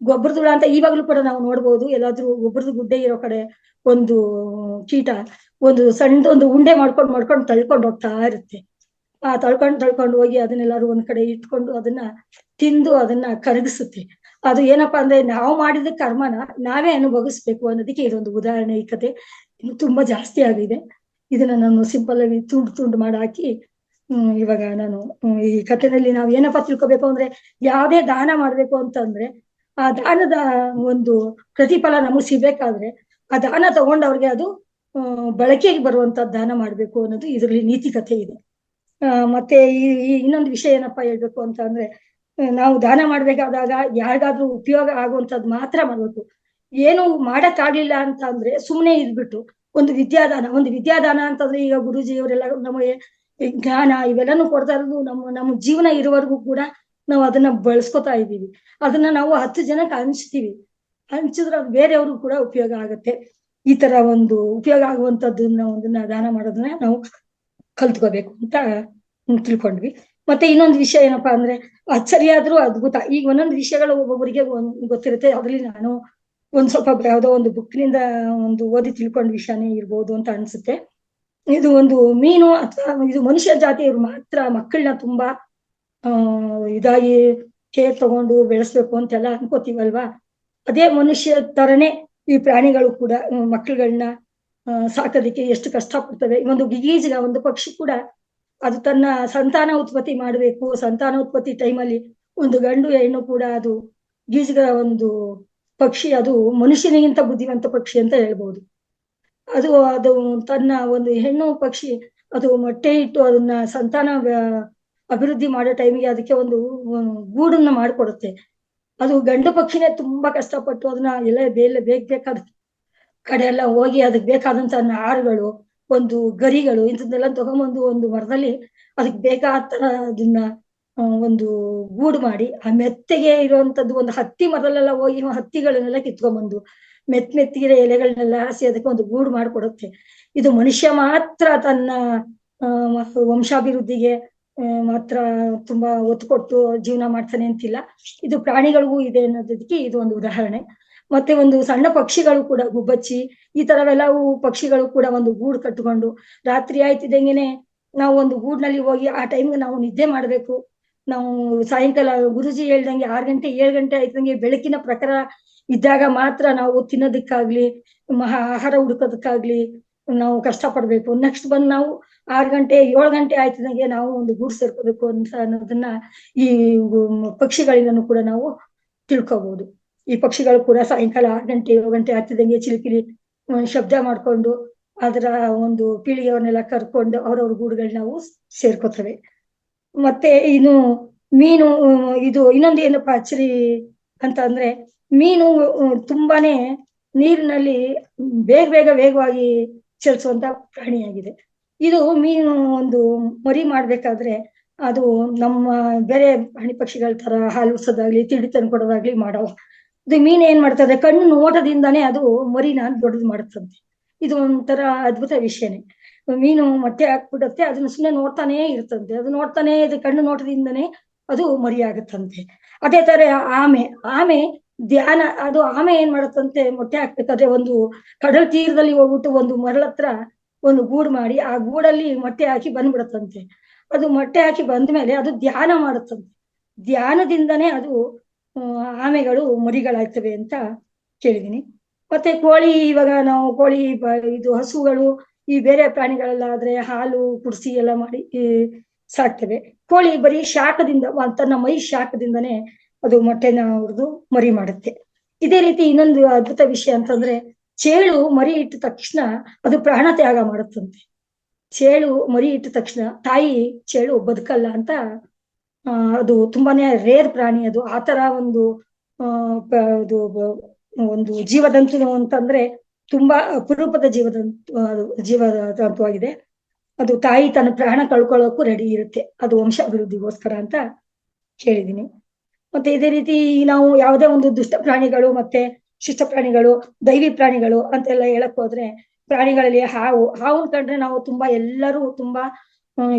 ಅಂತ ಇವಾಗ್ಲೂ ಕೂಡ ನಾವು ನೋಡ್ಬೋದು. ಎಲ್ಲಾದ್ರೂ ಗೊಬ್ಬರದ ಗುಡ್ಡೆ ಇರೋ ಕಡೆ ಒಂದು ಕೀಟ ಒಂದು ಸಣ್ಣದೊಂದು ಉಂಡೆ ಮಾಡ್ಕೊಂಡು ತಳ್ಕೊಂಡು ಹೋಗ್ತಾ ಇರುತ್ತೆ. ಆ ತಳ್ಕೊಂಡು ಹೋಗಿ ಅದನ್ನೆಲ್ಲಾರು ಒಂದ್ ಕಡೆ ಇಟ್ಕೊಂಡು ಅದನ್ನ ತಿಂದು ಅದನ್ನ ಕರಗಿಸುತ್ತೆ. ಅದು ಏನಪ್ಪಾ ಅಂದ್ರೆ, ನಾವು ಮಾಡಿದ ಕರ್ಮನ ನಾವೇ ಅನುಭವಿಸ್ಬೇಕು ಅನ್ನೋದಕ್ಕೆ ಇದೊಂದು ಉದಾಹರಣೆ. ಈ ಕತೆ ಇನ್ನು ತುಂಬಾ ಜಾಸ್ತಿ ಆಗಿದೆ. ಇದನ್ನ ನಾನು ಸಿಂಪಲ್ ಆಗಿ ತುಂಡು ಮಾಡಿ ಹಾಕಿ ಇವಾಗ ನಾನು ಈ ಕಥೆನಲ್ಲಿ ನಾವು ಏನಪ್ಪಾ ತಿಳ್ಕೊಬೇಕು ಅಂದ್ರೆ, ಯಾವ್ದೇ ದಾನ ಮಾಡ್ಬೇಕು ಅಂತಂದ್ರೆ ಆ ದಾನದ ಒಂದು ಪ್ರತಿಫಲ ನಮಗ್ ಸಿಗ್ಬೇಕಾದ್ರೆ ಆ ದಾನ ತಗೊಂಡವ್ರಿಗೆ ಅದು ಬಳಕೆಗೆ ಬರುವಂತ ದಾನ ಮಾಡ್ಬೇಕು ಅನ್ನೋದು ಇದರಲ್ಲಿ ನೀತಿ ಕಥೆ ಇದೆ. ಮತ್ತೆ ಈ ಇನ್ನೊಂದು ವಿಷಯ ಏನಪ್ಪಾ ಹೇಳ್ಬೇಕು ಅಂತ ಅಂದ್ರೆ, ನಾವು ದಾನ ಮಾಡ್ಬೇಕಾದಾಗ ಯಾರಿಗಾದ್ರೂ ಉಪಯೋಗ ಆಗುವಂತದ್ ಮಾತ್ರ ಮಾಡ್ಬೇಕು. ಏನು ಮಾಡಕ್ ಆಗ್ಲಿಲ್ಲ ಅಂತ ಅಂದ್ರೆ ಸುಮ್ನೆ ಇದ್ಬಿಟ್ಟು ಒಂದು ವಿದ್ಯಾದಾನ ಅಂತಂದ್ರೆ, ಈಗ ಗುರುಜಿಯವರೆಲ್ಲ ನಮಗೆ ಜ್ಞಾನ ಇವೆಲ್ಲನೂ ಕೊಡ್ತಾ ಇರೋದು ನಮ್ಮ ಜೀವನ ಇರುವವರೆಗೂ ಕೂಡ ನಾವು ಅದನ್ನ ಬಳಸ್ಕೊತಾ ಇದ್ದೀವಿ. ಅದನ್ನ ನಾವು 10 ಜನಕ್ಕೆ ಹಂಚಿದ್ರೆ ಅದು ಬೇರೆಯವ್ರಿಗೂ ಕೂಡ ಉಪಯೋಗ ಆಗುತ್ತೆ. ಈ ತರ ಒಂದು ಉಪಯೋಗ ಒಂದನ್ನ ದಾನ ಮಾಡೋದನ್ನ ನಾವು ಕಲ್ತ್ಕೋಬೇಕು ಅಂತ ತಿಳ್ಕೊಂಡ್ವಿ. ಮತ್ತೆ ಇನ್ನೊಂದು ವಿಷಯ ಏನಪ್ಪಾ ಅಂದ್ರೆ, ಅಚ್ಚರಿಯಾದ್ರೂ ಅದ್ಭುತ. ಈಗ ಒಂದೊಂದು ವಿಷಯಗಳು ಒಬ್ಬೊಬ್ಬರಿಗೆ ಗೊತ್ತಿರುತ್ತೆ. ಅದ್ರಲ್ಲಿ ನಾನು ಸ್ವಲ್ಪ ಯಾವ್ದೋ ಒಂದು ಬುಕ್ನಿಂದ ಓದಿ ತಿಳ್ಕೊಂಡ ವಿಷಯನೇ ಇರ್ಬೋದು ಅಂತ ಅನ್ಸುತ್ತೆ. ಇದು ಒಂದು ಮೀನು ಅಥವಾ ಇದು ಮನುಷ್ಯ ಜಾತಿಯವರು ಮಾತ್ರ ಮಕ್ಕಳನ್ನ ತುಂಬಾ ಇದಾಗಿ ಕೇರ್ ತಗೊಂಡು ಬೆಳೆಸ್ಬೇಕು ಅಂತೆಲ್ಲ ಅನ್ಕೋತೀವಲ್ವಾ. ಅದೇ ಮನುಷ್ಯ ತರನೇ ಈ ಪ್ರಾಣಿಗಳು ಕೂಡ ಮಕ್ಕಳುಗಳನ್ನ ಸಾಕೋದಿಕ್ಕೆ ಎಷ್ಟು ಕಷ್ಟ ಪಡ್ತವೆ. ಒಂದು ಪಕ್ಷಿ ಕೂಡ ಅದು ತನ್ನ ಸಂತಾನ ಉತ್ಪತ್ತಿ ಮಾಡಬೇಕು. ಸಂತಾನೋತ್ಪತ್ತಿ ಟೈಮಲ್ಲಿ ಒಂದು ಗಂಡು ಹೆಣ್ಣು ಕೂಡ ಅದು ಗೀಜುಗ ಒಂದು ಪಕ್ಷಿ, ಅದು ಮನುಷ್ಯನಿಗಿಂತ ಬುದ್ಧಿವಂತ ಪಕ್ಷಿ ಅಂತ ಹೇಳ್ಬೋದು. ಅದು ತನ್ನ ಒಂದು ಹೆಣ್ಣು ಪಕ್ಷಿ ಅದು ಮೊಟ್ಟೆ ಇಟ್ಟು ಅದನ್ನ ಸಂತಾನ ಅಭಿವೃದ್ಧಿ ಮಾಡೋ ಟೈಮಿಗೆ ಅದಕ್ಕೆ ಒಂದು ಗೂಡನ್ನ ಮಾಡಿಕೊಡುತ್ತೆ. ಅದು ಗಂಡು ಪಕ್ಷಿನೇ ತುಂಬಾ ಕಷ್ಟಪಟ್ಟು ಅದನ್ನ ಎಲ್ಲ ಬೇಕಾದ ಕಡೆ ಎಲ್ಲ ಹೋಗಿ ಅದಕ್ಕೆ ಬೇಕಾದಂತ ನಾರುಗಳು, ಒಂದು ಗರಿಗಳು ಇಂಥದ್ದೆಲ್ಲ ತಗೊಂಬಂದು ಒಂದು ಮರದಲ್ಲಿ ಅದಕ್ಕೆ ಬೇಕಾದ ತರ ಅದನ್ನ ಒಂದು ಗೂಡು ಮಾಡಿ, ಆ ಮೆತ್ತಗೆ ಇರುವಂತದ್ದು ಒಂದು ಹತ್ತಿ ಮರದಲ್ಲೆಲ್ಲ ಹೋಗಿ ಹತ್ತಿಗಳನ್ನೆಲ್ಲ ಕಿತ್ಕೊಂಡ್ಬಂದು ಮೆತ್ತಿಗೆ ಎಲೆಗಳನ್ನೆಲ್ಲ ಹಾಸಿ ಅದಕ್ಕೆ ಒಂದು ಗೂಡು ಮಾಡಿಕೊಡುತ್ತೆ. ಇದು ಮನುಷ್ಯ ಮಾತ್ರ ತನ್ನ ವಂಶಾಭಿವೃದ್ಧಿಗೆ ಮಾತ್ರ ತುಂಬಾ ಒತ್ತು ಕೊಟ್ಟು ಜೀವನ ಮಾಡ್ತಾನೆ ಅಂತಿಲ್ಲ. ಇದು ಪ್ರಾಣಿಗಳಿಗೂ ಇದೆ ಅನ್ನೋದಕ್ಕೆ ಇದು ಒಂದು ಉದಾಹರಣೆ. ಮತ್ತೆ ಒಂದು ಸಣ್ಣ ಪಕ್ಷಿಗಳು ಕೂಡ, ಗುಬ್ಬಚ್ಚಿ ಈ ತರವೆಲ್ಲವೂ ಪಕ್ಷಿಗಳು ಕೂಡ ಒಂದು ಗೂಡು ಕಟ್ಟಿಕೊಂಡು ರಾತ್ರಿ ಆಯ್ತಿದ್ದಂಗೆನೆ ನಾವು ಒಂದು ಗೂಡ್ನಲ್ಲಿ ಹೋಗಿ ಆ ಟೈಮ್ಗೆ ನಾವು ನಿದ್ದೆ ಮಾಡ್ಬೇಕು. ನಾವು ಸಾಯಂಕಾಲ ಗುರುಜಿ ಹೇಳ್ದಂಗೆ 6 ಗಂಟೆ 7 ಗಂಟೆ ಆಯ್ತಂಗೆ ಬೆಳಕಿನ ಪ್ರಖರ ಇದ್ದಾಗ ಮಾತ್ರ ನಾವು ತಿನ್ನೋದಕ್ಕಾಗ್ಲಿ ಆಹಾರ ಹುಡುಕೋದಕ್ಕಾಗ್ಲಿ ನಾವು ಕಷ್ಟ ಪಡ್ಬೇಕು. ನೆಕ್ಸ್ಟ್ ಬಂದು ನಾವು 6 ಗಂಟೆ 7 ಗಂಟೆ ಆಯ್ತಿದಂಗೆ ನಾವು ಒಂದು ಗೂಡು ಸೇರ್ಕೋಬೇಕು ಅಂತ ಅನ್ನೋದನ್ನ ಈ ಪಕ್ಷಿಗಳಿಂದನೂ ಕೂಡ ನಾವು ತಿಳ್ಕೊಬಹುದು. ಈ ಪಕ್ಷಿಗಳು ಕೂಡ ಸಾಯಂಕಾಲ 6 ಗಂಟೆ 7 ಗಂಟೆ ಆಗ್ತಿದಂಗೆ ಚಿಲಿಪಿಲಿ ಶಬ್ದ ಮಾಡ್ಕೊಂಡು ಅದರ ಒಂದು ಪೀಳಿಗೆಯವನ್ನೆಲ್ಲ ಕರ್ಕೊಂಡು ಅವ್ರವ್ರ ಗೂಡುಗಳನ್ನ ನಾವು ಸೇರ್ಕೋತವೆ. ಮತ್ತೆ ಇನ್ನು ಮೀನು, ಇದು ಇನ್ನೊಂದು ಏನಪ್ಪಾ ಅಚ್ಚರಿ ಅಂತ ಅಂದ್ರೆ, ಮೀನು ತುಂಬಾನೇ ನೀರಿನಲ್ಲಿ ವೇಗವಾಗಿ ಚಲಿಸುವಂತ ಪ್ರಾಣಿಯಾಗಿದೆ. ಇದು ಮೀನು ಒಂದು ಮರಿ ಮಾಡ್ಬೇಕಾದ್ರೆ ಅದು ನಮ್ಮ ಬೇರೆ ಪ್ರಾಣಿ ಪಕ್ಷಿಗಳ ತರ ಹಾಲು ಉಡ್ಸೋದಾಗ್ಲಿ ತಿಂಡಿ ತಂದು ಕೊಡೋದಾಗ್ಲಿ ಮಾಡಲ್ಲ. ಇದು ಮೀನು ಏನ್ ಮಾಡ್ತದೆ, ಕಣ್ಣು ನೋಟದಿಂದಾನೇ ಅದು ಮರಿನ ದೊಡ್ಡದು ಮಾಡುತ್ತಂತೆ. ಇದು ಒಂಥರ ಅದ್ಭುತ ವಿಷಯನೇ. ಮೀನು ಮೊಟ್ಟೆ ಹಾಕ್ಬಿಡುತ್ತೆ, ಅದನ್ನ ಸುಮ್ಮನೆ ನೋಡ್ತಾನೆ ಇರ್ತಂತೆ. ಅದು ನೋಡ್ತಾನೆ ಇದು ಕಣ್ಣು ನೋಟದಿಂದನೇ ಅದು ಮರಿ ಆಗುತ್ತಂತೆ. ಅದೇ ತರ ಆಮೆ ಧ್ಯಾನ, ಅದು ಆಮೆ ಏನ್ ಮಾಡುತ್ತಂತೆ, ಮೊಟ್ಟೆ ಹಾಕ್ಬೇಕಾದ್ರೆ ಒಂದು ಕಡಲ್ ತೀರದಲ್ಲಿ ಹೋಗ್ಬಿಟ್ಟು ಒಂದು ಮರಳ ಹತ್ರ ಒಂದು ಗೂಡು ಮಾಡಿ ಆ ಗೂಡಲ್ಲಿ ಮೊಟ್ಟೆ ಹಾಕಿ ಬಂದ್ಬಿಡತ್ತಂತೆ. ಅದು ಮೊಟ್ಟೆ ಹಾಕಿ ಬಂದ್ಮೇಲೆ ಅದು ಧ್ಯಾನ ಮಾಡುತ್ತಂತೆ. ಧ್ಯಾನದಿಂದನೇ ಅದು ಆಮೆಗಳು ಮರಿಗಳಾಗ್ತವೆ ಅಂತ ಕೇಳಿದೀನಿ. ಮತ್ತೆ ಕೋಳಿ, ಇವಾಗ ನಾವು ಕೋಳಿ ಇದು ಹಸುಗಳು ಈ ಬೇರೆ ಪ್ರಾಣಿಗಳೆಲ್ಲ ಆದ್ರೆ ಹಾಲು ಕುಡಿಸಿ ಎಲ್ಲ ಮಾಡಿ ಸಾಕ್ತೇವೆ. ಕೋಳಿ ಬರೀ ಶಾಖದಿಂದ, ತನ್ನ ಮೈ ಶಾಖದಿಂದನೇ ಅದು ಮೊಟ್ಟೆನ ಹುರಿದು ಮರಿ ಮಾಡುತ್ತೆ. ಇದೇ ರೀತಿ ಇನ್ನೊಂದು ಅದ್ಭುತ ವಿಷಯ ಅಂತಂದ್ರೆ, ಚೇಳು ಮರಿ ಇಟ್ಟ ತಕ್ಷಣ ಅದು ಪ್ರಾಣ ತ್ಯಾಗ ಮಾಡುತ್ತಂತೆ. ಚೇಳು ಮರಿ ಇಟ್ಟ ತಕ್ಷಣ ತಾಯಿ ಚೇಳು ಬದುಕಲ್ಲ ಅಂತ ಅದು ತುಂಬಾನೇ ರೇರ್ ಪ್ರಾಣಿ. ಅದು ಆತರ ಒಂದು ಒಂದು ಜೀವದಂತು ಅಂತಂದ್ರೆ ತುಂಬಾ ಅಪರೂಪದ ಜೀವದಂತವಾಗಿದೆ. ಅದು ತಾಯಿ ತನ್ನ ಪ್ರಾಣ ಕಳ್ಕೊಳ್ಳೋಕ್ಕೂ ರೆಡಿ ಇರುತ್ತೆ, ಅದು ವಂಶಾಭಿವೃದ್ಧಿಗೋಸ್ಕರ ಅಂತ ಕೇಳಿದೀನಿ. ಮತ್ತೆ ಇದೇ ರೀತಿ ನಾವು ಯಾವುದೇ ಒಂದು ದುಷ್ಟ ಪ್ರಾಣಿಗಳು ಮತ್ತೆ ಶಿಷ್ಟ ಪ್ರಾಣಿಗಳು, ದೈವಿ ಪ್ರಾಣಿಗಳು ಅಂತೆಲ್ಲ ಹೇಳಕ್ ಹೋದ್ರೆ, ಪ್ರಾಣಿಗಳಲ್ಲಿ ಹಾವು ಕಂಡ್ರೆ ನಾವು ಎಲ್ಲರೂ ತುಂಬಾ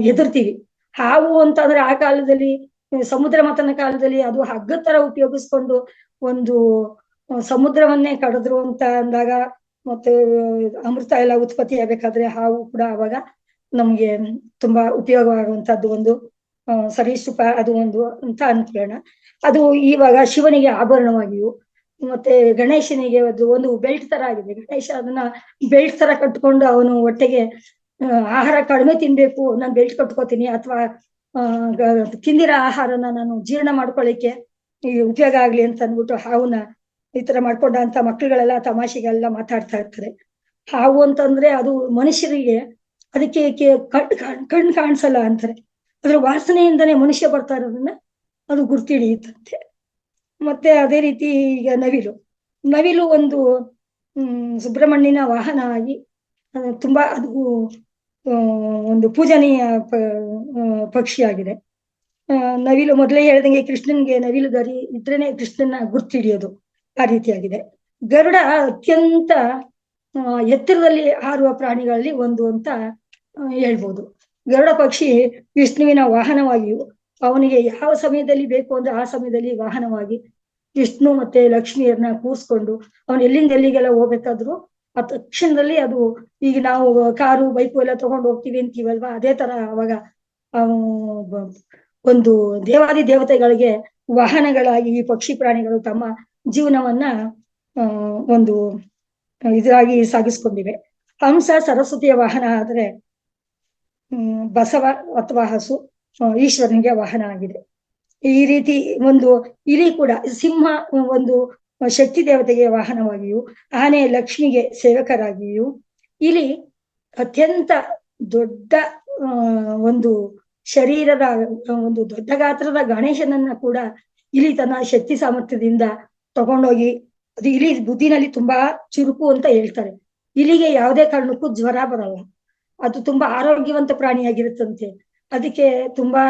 ಹೆದರ್ತೀವಿ. ಹಾವು ಅಂತಂದ್ರೆ ಆ ಕಾಲದಲ್ಲಿ ಸಮುದ್ರ ಮಥನ ಕಾಲದಲ್ಲಿ ಅದು ಹಗ್ಗದ ತರ ಉಪಯೋಗಿಸ್ಕೊಂಡು ಒಂದು ಸಮುದ್ರವನ್ನೇ ಕಡಿದ್ರು ಅಂತ ಅಂದಾಗ, ಮತ್ತೆ ಅಮೃತ ಎಲ್ಲ ಉತ್ಪತ್ತಿ ಆಗ್ಬೇಕಾದ್ರೆ ಹಾವು ಕೂಡ ಅವಾಗ ನಮ್ಗೆ ತುಂಬಾ ಉಪಯೋಗವಾಗುವಂತದ್ದು ಒಂದು ಸರೀಸೃಪ ಅದು ಒಂದು ಅಂತ ಅನ್ಕೊಳ್ಳೋಣ. ಅದು ಇವಾಗ ಶಿವನಿಗೆ ಆಭರಣವಾಗಿಯೂ, ಮತ್ತೆ ಗಣೇಶನಿಗೆ ಒಂದು ಬೆಲ್ಟ್ ತರ ಆಗಿದೆ. ಗಣೇಶ ಅದನ್ನ ಬೆಲ್ಟ್ ತರ ಕಟ್ಕೊಂಡು ಅವನು ಹೊಟ್ಟೆಗೆ ಆಹಾರ ಕಡಿಮೆ ತಿನ್ಬೇಕು, ನಾನು ಬೆಲ್ಟ್ ಕಟ್ಕೋತೀನಿ, ಅಥವಾ ತಿಂದಿರೋ ಆಹಾರನ ನಾನು ಜೀರ್ಣ ಮಾಡ್ಕೊಳ್ಳಿಕ್ಕೆ ಈ ಉಪಯೋಗ ಆಗ್ಲಿ ಅಂತ ಅಂದ್ಬಿಟ್ಟು ಹಾವುನ ಈ ತರ ಮಾಡ್ಕೊಂಡ ಅಂತ ಮಕ್ಳುಗಳೆಲ್ಲ ತಮಾಷೆಗೆಲ್ಲ ಮಾತಾಡ್ತಾ ಇರ್ತಾರೆ. ಹಾವು ಅಂತಂದ್ರೆ ಅದು ಮನುಷ್ಯರಿಗೆ ಅದಕ್ಕೆ ಕಣ್ ಕಾಣಿಸಲ್ಲ ಅಂತಾರೆ, ಅದ್ರ ವಾಸನೆಯಿಂದನೇ ಮನುಷ್ಯ ಬರ್ತಾ ಇರೋದನ್ನ ಅದು ಗುರ್ತಿಡಿಯುತ್ತಂತೆ. ಮತ್ತೆ ಅದೇ ರೀತಿ ಈಗ ನವಿಲು ಒಂದು ಸುಬ್ರಹ್ಮಣ್ಯನ ವಾಹನ ಆಗಿ ತುಂಬಾ ಅದು ಒಂದು ಪೂಜನೀಯ ಪಕ್ಷಿಯಾಗಿದೆ. ನವಿಲು ಮೊದಲೇ ಹೇಳ್ದಂಗೆ ಕೃಷ್ಣನ್ಗೆ ನವಿಲು ಗರಿ ಇದ್ರೇನೆ ಕೃಷ್ಣನ ಗುರ್ತಿಡಿಯೋದು, ಆ ರೀತಿಯಾಗಿದೆ. ಗರುಡ ಅತ್ಯಂತ ಎತ್ತರದಲ್ಲಿ ಹಾರುವ ಪ್ರಾಣಿಗಳಲ್ಲಿ ಒಂದು ಅಂತ ಹೇಳ್ಬೋದು. ಗರುಡ ಪಕ್ಷಿ ವಿಷ್ಣುವಿನ ವಾಹನವಾಗಿಯೂ ಅವನಿಗೆ ಯಾವ ಸಮಯದಲ್ಲಿ ಬೇಕು ಅಂದ್ರೆ ಆ ಸಮಯದಲ್ಲಿ ವಾಹನವಾಗಿ ವಿಷ್ಣು ಮತ್ತೆ ಲಕ್ಷ್ಮಿಯರನ್ನ ಕೂರಿಸ್ಕೊಂಡು ಅವನು ಎಲ್ಲಿಂದ ಎಲ್ಲಿಗೆಲ್ಲ ಹೋಗ್ಬೇಕಾದ್ರು ಆ ತಕ್ಷಣದಲ್ಲಿ ಅದು, ಈಗ ನಾವು ಕಾರು ಬೈಕು ಎಲ್ಲ ತಗೊಂಡು ಹೋಗ್ತೀವಿ ಅಂತೀವಲ್ವಾ, ಅದೇ ತರ ಅವಾಗ ಒಂದು ದೇವಾದಿ ದೇವತೆಗಳಿಗೆ ವಾಹನಗಳಾಗಿ ಈ ಪಕ್ಷಿ ಪ್ರಾಣಿಗಳು ತಮ್ಮ ಜೀವನವನ್ನ ಒಂದು ಇದಾಗಿ ಸಾಗಿಸ್ಕೊಂಡಿವೆ. ಹಂಸ ಸರಸ್ವತಿಯ ವಾಹನ ಆದ್ರೆ ಬಸವ ಅಥವಾ ಹಸು ಈಶ್ವರನಿಗೆ ವಾಹನ ಆಗಿದೆ. ಈ ರೀತಿ ಒಂದು ಇಲಿ ಕೂಡ ಸಿಂಹ ಒಂದು ಶಕ್ತಿ ದೇವತೆಗೆ ವಾಹನವಾಗಿಯೂ, ಆನೆ ಲಕ್ಷ್ಮಿಗೆ ಸೇವಕರಾಗಿಯೂ, ಇಲಿ ಅತ್ಯಂತ ದೊಡ್ಡ ಒಂದು ಶರೀರದ ಒಂದು ದೊಡ್ಡ ಗಾತ್ರದ ಗಣೇಶನನ್ನ ಕೂಡ ಇಲಿ ತನ್ನ ಶಕ್ತಿ ಸಾಮರ್ಥ್ಯದಿಂದ ತಗೊಂಡೋಗಿ, ಅದು ಇಲಿ ಬುದ್ಧಿನಲ್ಲಿ ತುಂಬಾ ಚುರುಕು ಅಂತ ಹೇಳ್ತಾರೆ. ಇಲಿಗೆ ಯಾವುದೇ ಕಾರಣಕ್ಕೂ ಜ್ವರ ಬರಲ್ಲ, ಅದು ತುಂಬಾ ಆರೋಗ್ಯವಂತ ಪ್ರಾಣಿಯಾಗಿರುತ್ತಂತೆ. ಅದಕ್ಕೆ ತುಂಬಾ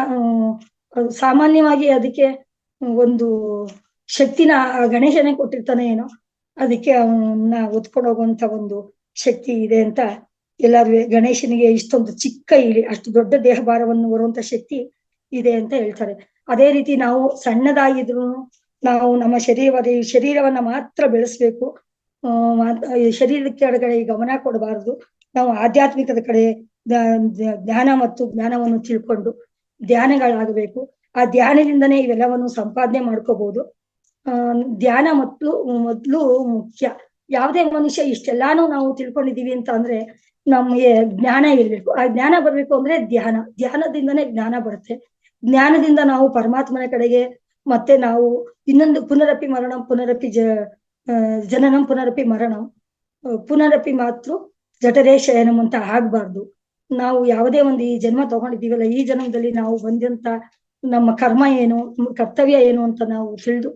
ಸಾಮಾನ್ಯವಾಗಿ ಅದಕ್ಕೆ ಒಂದು ಶಕ್ತಿನ ಗಣೇಶನೇ ಕೊಟ್ಟಿರ್ತಾನೆ ಏನೋ, ಅದಕ್ಕೆ ಅವನ್ನ ಹೊತ್ಕೊಂಡು ಹೋಗುವಂತ ಒಂದು ಶಕ್ತಿ ಇದೆ ಅಂತ ಎಲ್ಲಾರು ಗಣೇಶನಿಗೆ ಇಷ್ಟೊಂದು ಚಿಕ್ಕ ಇಲಿ ಅಷ್ಟು ದೊಡ್ಡ ದೇಹ ಭಾರವನ್ನು ಹೊರುವಂತ ಶಕ್ತಿ ಇದೆ ಅಂತ ಹೇಳ್ತಾರೆ. ಅದೇ ರೀತಿ ನಾವು ಸಣ್ಣದಾಗಿದ್ರು ನಾವು ನಮ್ಮ ಶರೀರವನ್ನ ಮಾತ್ರ ಬೆಳೆಸ್ಬೇಕು, ಶರೀರದ ಕಡೆ ಗಮನ ಕೊಡಬಾರದು. ನಾವು ಆಧ್ಯಾತ್ಮಿಕದ ಕಡೆ ಧ್ಯಾನ ಮತ್ತು ಜ್ಞಾನವನ್ನು ತಿಳ್ಕೊಂಡು ಧ್ಯಾನಗಳಾಗಬೇಕು. ಆ ಧ್ಯಾನದಿಂದನೇ ಇವೆಲ್ಲವನ್ನು ಸಂಪಾದನೆ ಮಾಡ್ಕೋಬಹುದು. ಧ್ಯಾನ ಮೊದ್ಲು ಮುಖ್ಯ. ಯಾವುದೇ ಮನುಷ್ಯ ಇಷ್ಟೆಲ್ಲಾನು ನಾವು ತಿಳ್ಕೊಂಡಿದೀವಿ ಅಂತ ಅಂದ್ರೆ ನಮ್ಗೆ ಜ್ಞಾನ ಇರ್ಬೇಕು. ಆ ಜ್ಞಾನ ಬರ್ಬೇಕು ಅಂದ್ರೆ ಧ್ಯಾನದಿಂದನೇ ಜ್ಞಾನ ಬರುತ್ತೆ. ಜ್ಞಾನದಿಂದ ನಾವು ಪರಮಾತ್ಮನ ಕಡೆಗೆ, ಮತ್ತೆ ನಾವು ಇನ್ನೊಂದು ಪುನರಪಿ ಮರಣಂ ಪುನರಪಿ ಜನನಂ ಪುನರಪಿ ಮರಣಂ ಪುನರಪಿ ಮಾತೃ ಜಠರೇ ಶಯನಂ ಅಂತ ಆಗ್ಬಾರ್ದು. ನಾವು ಯಾವುದೇ ಒಂದು ಈ ಜನ್ಮ ತಗೊಂಡಿದ್ದೀವಲ್ಲ, ಈ ಜನ್ಮದಲ್ಲಿ ನಾವು ಬಂದಂತ ನಮ್ಮ ಕರ್ಮ ಏನು, ಕರ್ತವ್ಯ ಏನು ಅಂತ ನಾವು ತಿಳಿದು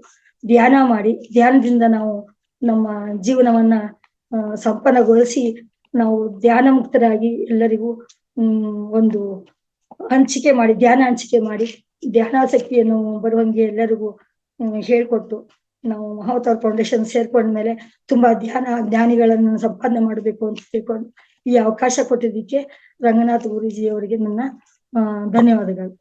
ಧ್ಯಾನ ಮಾಡಿ, ಧ್ಯಾನದಿಂದ ನಾವು ನಮ್ಮ ಜೀವನವನ್ನ ಸಂಪನ್ನಗೊಳಿಸಿ ನಾವು ಧ್ಯಾನ ಮುಕ್ತರಾಗಿ ಎಲ್ಲರಿಗೂ ಒಂದು ಧ್ಯಾನ ಹಂಚಿಕೆ ಮಾಡಿ ಧ್ಯಾನಾಸಕ್ತಿಯನ್ನು ಬರುವಂಗೆ ಎಲ್ಲರಿಗೂ ಹೇಳ್ಕೊಟ್ಟು ನಾವು ಮಹಾವತಾರ್ ಫೌಂಡೇಶನ್ ಸೇರ್ಕೊಂಡ್ಮೇಲೆ ತುಂಬಾ ಜ್ಞಾನಿಗಳನ್ನು ಸಂಪಾದನೆ ಮಾಡಬೇಕು ಅಂತ ತಿಳ್ಕೊಂಡು ಈ ಅವಕಾಶ ಕೊಟ್ಟಿದ್ದಕ್ಕೆ ರಂಗನಾಥ್ ಗುರೂಜಿ ಅವರಿಗೆ ನನ್ನ ಧನ್ಯವಾದಗಳು.